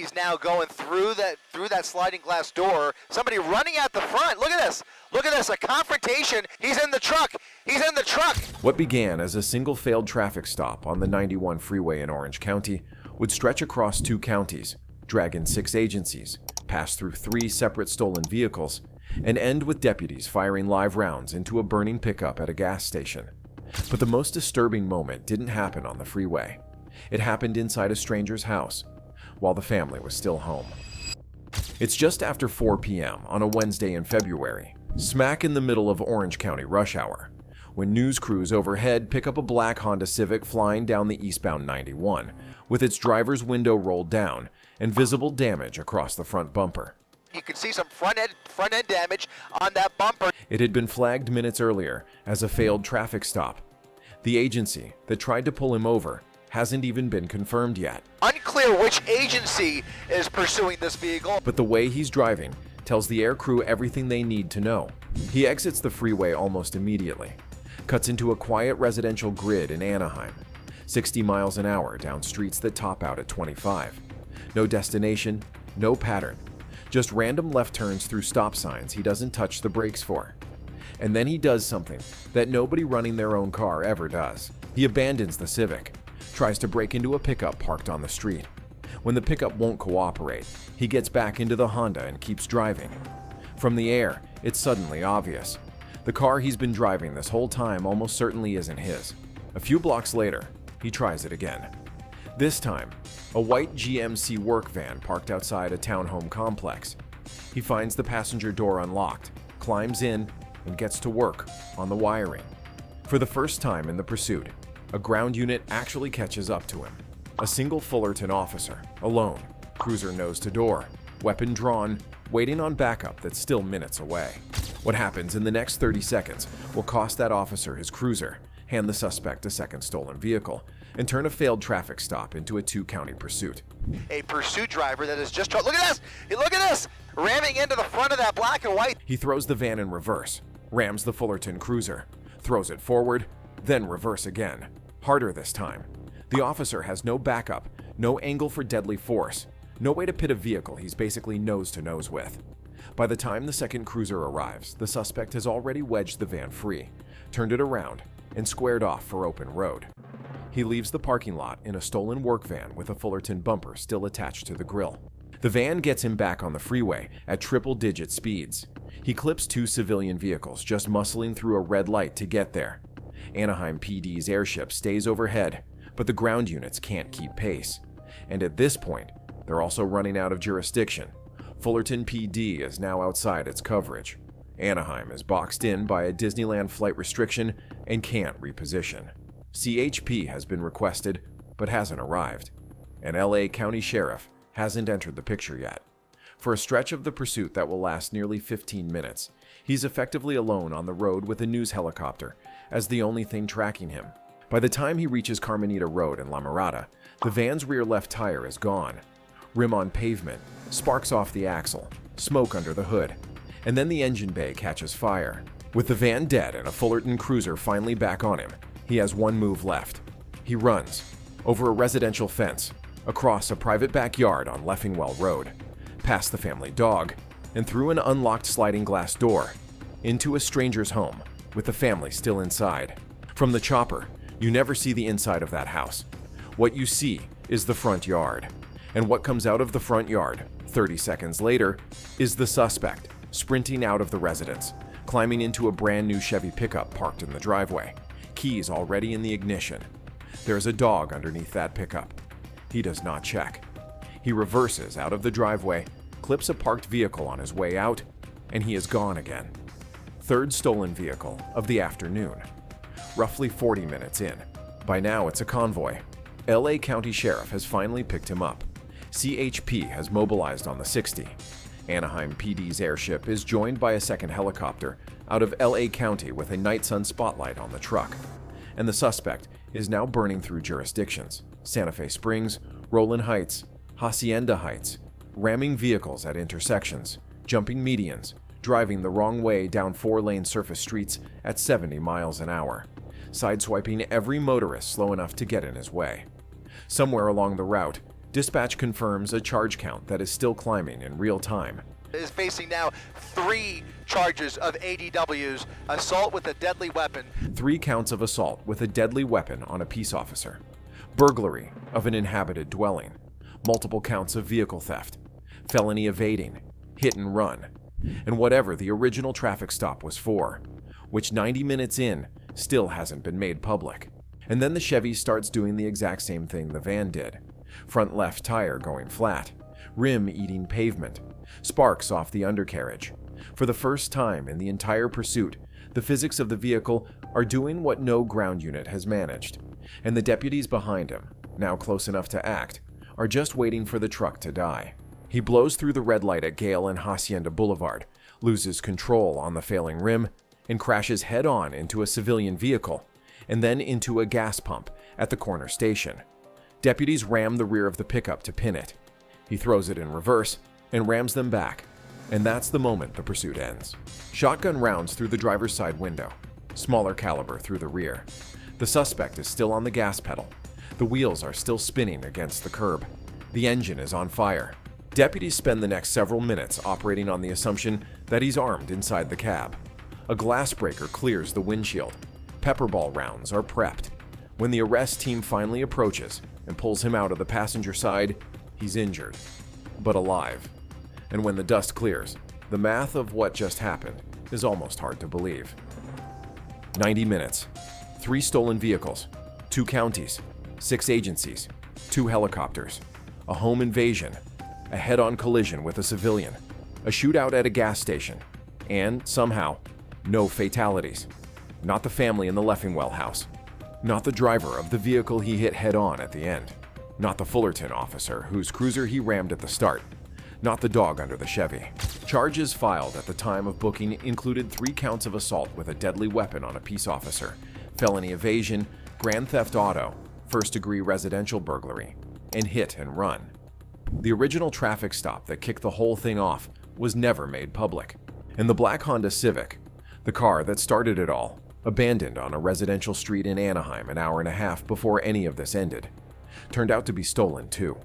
deputies now going through that sliding glass door. Somebody running out the front. Look at this. Look at this. A confrontation. He's in the truck. He's in the truck. What began as a single failed traffic stop on the 91 freeway in Orange County would stretch across 2 counties, drag in 6 agencies, pass through 3 separate stolen vehicles, and end with deputies firing live rounds into a burning pickup at a gas station. But the most disturbing moment didn't happen on the freeway. It happened inside a stranger's house, while the family was still home. It's just after 4 p.m. on a Wednesday in February, smack in the middle of Orange County rush hour, when news crews overhead pick up a black Honda Civic flying down the eastbound 91, with its driver's window rolled down and visible damage across the front bumper. You can see some front end damage on that bumper. It had been flagged minutes earlier as a failed traffic stop. The agency that tried to pull him over hasn't even been confirmed yet. Unclear which agency is pursuing this vehicle. But the way he's driving tells the air crew everything they need to know. He exits the freeway almost immediately, cuts into a quiet residential grid in Anaheim, 60 miles an hour down streets that top out at 25. No destination, no pattern, just random left turns through stop signs he doesn't touch the brakes for. And then he does something that nobody running their own car ever does. He abandons the Civic, tries to break into a pickup parked on the street. When the pickup won't cooperate, he gets back into the Honda and keeps driving. From the air, it's suddenly obvious. The car he's been driving this whole time almost certainly isn't his. A few blocks later, he tries it again. This time, a white GMC work van parked outside a townhome complex. He finds the passenger door unlocked, climbs in, and gets to work on the wiring. For the first time in the pursuit, a ground unit actually catches up to him. A single Fullerton officer, alone, cruiser nose to door, weapon drawn, waiting on backup that's still minutes away. What happens in the next 30 seconds will cost that officer his cruiser, hand the suspect a second stolen vehicle, and turn a failed traffic stop into a 2-county pursuit. A pursuit driver that is just... Look at this! Look at this! Ramming into the front of that black and white. He throws the van in reverse, rams the Fullerton cruiser, throws it forward, then reverse again. Harder this time. The officer has no backup, no angle for deadly force, no way to pit a vehicle he's basically nose to nose with. By the time the second cruiser arrives, the suspect has already wedged the van free, turned it around, and squared off for open road. He leaves the parking lot in a stolen work van with a Fullerton bumper still attached to the grill. The van gets him back on the freeway at triple-digit speeds. He clips 2 civilian vehicles just muscling through a red light to get there. Anaheim PD's airship stays overhead, but the ground units can't keep pace. And at this point, they're also running out of jurisdiction. Fullerton PD is now outside its coverage. Anaheim is boxed in by a Disneyland flight restriction and can't reposition. CHP has been requested, but hasn't arrived. An LA County Sheriff hasn't entered the picture yet. For a stretch of the pursuit that will last nearly 15 minutes, he's effectively alone on the road with a news helicopter as the only thing tracking him. By the time he reaches Carmenita Road in La Mirada, the van's rear left tire is gone. Rim on pavement, sparks off the axle, smoke under the hood, and then the engine bay catches fire. With the van dead and a Fullerton cruiser finally back on him, he has one move left. He runs, over a residential fence, across a private backyard on Leffingwell Road, past the family dog, and through an unlocked sliding glass door, into a stranger's home, with the family still inside. From the chopper, you never see the inside of that house. What you see is the front yard. And what comes out of the front yard, 30 seconds later, is the suspect, sprinting out of the residence, climbing into a brand new Chevy pickup parked in the driveway, keys already in the ignition. There's a dog underneath that pickup. He does not check. He reverses out of the driveway, clips a parked vehicle on his way out, and he is gone again. Third stolen vehicle of the afternoon. Roughly 40 minutes in. By now it's a convoy. LA County Sheriff has finally picked him up. CHP has mobilized on the 60. Anaheim PD's airship is joined by a second helicopter out of LA County with a night sun spotlight on the truck. And the suspect is now burning through jurisdictions: Santa Fe Springs, Rowland Heights, Hacienda Heights, ramming vehicles at intersections, jumping medians, driving the wrong way down 4-lane surface streets at 70 miles an hour, sideswiping every motorist slow enough to get in his way. Somewhere along the route, Dispatch confirms a charge count that is still climbing in real time. Is facing now 3 charges of ADWs, assault with a deadly weapon. 3 counts of assault with a deadly weapon on a peace officer. Burglary of an inhabited dwelling. Multiple counts of vehicle theft. Felony evading. Hit and run. And whatever the original traffic stop was for, which 90 minutes in still hasn't been made public. And then the Chevy starts doing the exact same thing the van did. Front left tire going flat. Rim eating pavement. Sparks off the undercarriage. For the first time in the entire pursuit, the physics of the vehicle are doing what no ground unit has managed. And the deputies behind him, now close enough to act, are just waiting for the truck to die. He blows through the red light at Gale and Hacienda Boulevard, loses control on the failing rim, and crashes head-on into a civilian vehicle, and then into a gas pump at the corner station. Deputies ram the rear of the pickup to pin it. He throws it in reverse and rams them back, and that's the moment the pursuit ends. Shotgun rounds through the driver's side window, smaller caliber through the rear. The suspect is still on the gas pedal. The wheels are still spinning against the curb. The engine is on fire. Deputies spend the next several minutes operating on the assumption that he's armed inside the cab. A glass breaker clears the windshield. Pepperball rounds are prepped. When the arrest team finally approaches and pulls him out of the passenger side, he's injured, but alive. And when the dust clears, the math of what just happened is almost hard to believe. 90 minutes, 3 stolen vehicles, 2 counties, 6 agencies, 2 helicopters, a home invasion, a head-on collision with a civilian, a shootout at a gas station, and, somehow, no fatalities. Not the family in the Leffingwell house. Not the driver of the vehicle he hit head-on at the end. Not the Fullerton officer whose cruiser he rammed at the start. Not the dog under the Chevy. Charges filed at the time of booking included 3 counts of assault with a deadly weapon on a peace officer, felony evasion, grand theft auto, first-degree residential burglary, and hit and run. The original traffic stop that kicked the whole thing off was never made public. And the black Honda Civic, the car that started it all, abandoned on a residential street in Anaheim an hour and a half before any of this ended, turned out to be stolen too.